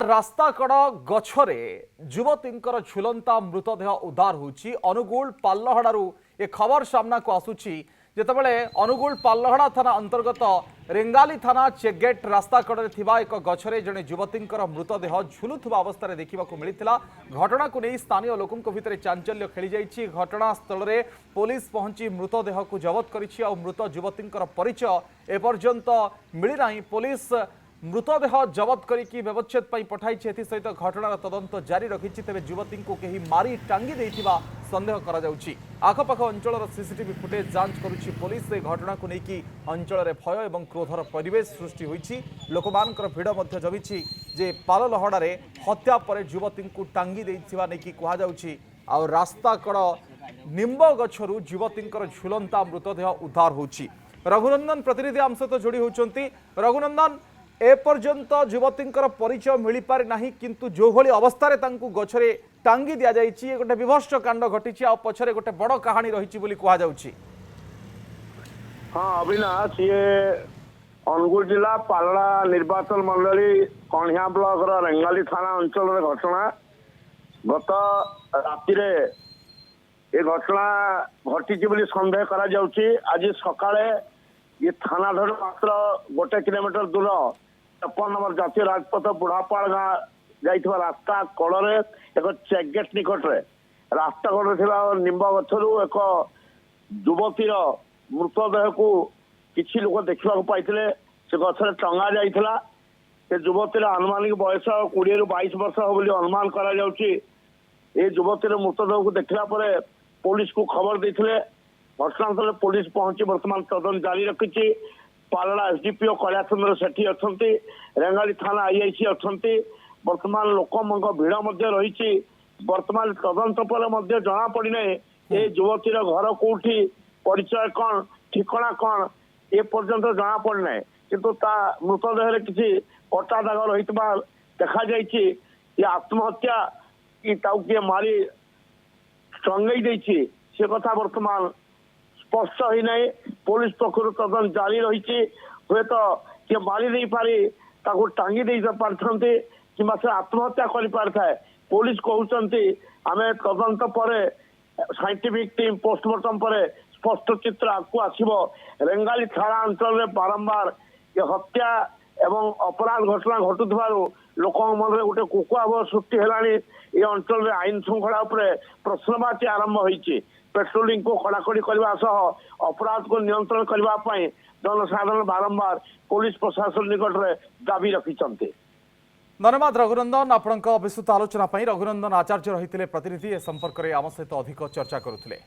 रास्ता कड़ गछरे युवतींकर झुलंता मृतदेह उद्धार होची। अनुगुल पाल्लहड़ारू ए खबर सामना को आसुची जेतेबेले अनुगुल पाल्लहड़ा थाना अंतर्गत रेंगाली थाना चेकगेट रास्ता कड़े थिबा एक गछरे जड़े युवतींकर मृतदेह झुलुथुबा अवस्था देखा मिलता। घटना को नहीं स्थानीय लोकों भितर चांचल्य खेली जाइछि। घटनास्थल में पुलिस पहुंची मृतदेह को जबत करिछि और मृत युवतींकर परिचय एपर्यंत मिलना। पुलिस मृतदेह जबत करिकी व्यवच्छेद पई पठाइछि। एथिसहित घटनार तदंत जारी रखिछि। तेबे युवती को कहीं मारी टांगी देइथिबा संदेह करा जाउछि। आखपाख अंचल सीसीटीवी फुटेज जांच करुछि पुलिस। ए घटना को लेकिन अंचल में भय और क्रोधर परिवेश सृष्टि होइछि। लोकमानकर भिड़ मध्य जमिछि जे पाललहड़ारे हत्या पर युवती को टांगी देइथिबा नेकी कहा जाउछि। आ रास्ता कड़ निंब गछरु युवतींकर झुलंता मृतदेह उद्धार होछि। रघुनंदन प्रतिनिधि आम सहित जोड़ी होउछंती। रघुनंदन, एपर्यंत युवतींकर परिचय मिल पारि नाही, किंतु जो भली अवस्था गछरे टांगी दिया जाइछि गोटे विभत्स कांड घटिछि आ पछरे गोटे बड़ कहानी रहिछि बोली कहा जाउछि। हाँ अविनाश, ये अनुगुल जिला पालड़ा निर्वाचन मंडली कणिया ब्लॉक रेंगाली थाना अंचल घटना। गत रातिरे ये घटना घटी बोली संदेह करा जाउछि। आज सकाळे ये थाना धर मात्र गोटे किलोमीटर दूर 56 नंबर जातीय राजपथ बुढ़ापाड़ गाँ जाइथिबा रास्ता कड़े एक चेकगेट निकटरे रास्ता कड़े थिबा निंब गछरु एक युवतीर मृतदेह को किछि लोक देखा पाइथिले। से गछरे टंगा जाइथिला। से युवतीर अनुमानिक बयस 20 ରୁ 22 वर्ष हो बोली अनुमान करा जाउछि। ए युवतीर मृतदेह को देखला परे पुलिस को खबर देथिले। घटनास्थल पुलिस पहुंची वर्तमान तदंत जारी रखिछि। पालड़ा एसडीपीओ कल्याचंद्र सेठी अछंती, रेंगाली थाना आईआईसी अछंती। वर्तमान लोकमंग भिड़ मध्य रही। वर्तमान तदंत पर मध्य जना पड़ी नहीं ए युवतीर घर कोठी, परिचय कौन, ठिकाना कौन ए पर्यंत जना पड़ी नहीं। किंतु ता मृतदेह किसी कटा दाग रही देखा जाइछि। ये आत्महत्या कि ताऊ किए मारी टंगई देछि से कथा वर्तमान स्पष्ट ही नहीं। पुलिस पक्षर तदंत जारी रही। हुए तो किए मारी नहीं पारी ताको टांगी दे पारछंती किंबा से आत्महत्या कर पार थाए। पुलिस कहउचंती आमे तदंत पर साइंटिफिक टीम पोस्टमार्टम पर स्पष्ट चित्र आगु आसीबो। रेंगाली थाना अंचल में बारंबार ये हत्या एवं अपराध घटना घटुथिबारु लोकों मन रे गोटे कुकुआव सृष्टि हेलानी। ये अंचल में आईन श्रृंखला उपरे प्रश्नवाची आरंभ होईछि। पेट्रोलिंग को कड़ाकड़ी करने सह अपराध को नियंत्रण करने जनसाधारण बारंबार पुलिस प्रशासन निकट में दाबी रखिंट। धन्यवाद रघुनंदन, आपण विस्तृत आलोचना। रघुनंदन आचार्य रही प्रतिनिधि ए संपर्क में आम सहित अधिक चर्चा करुले।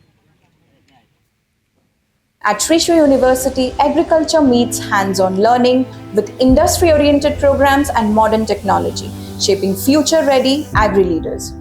At Thrissur University, agriculture meets hands-on learning with industry-oriented programs and modern technology, shaping future-ready agri-leaders.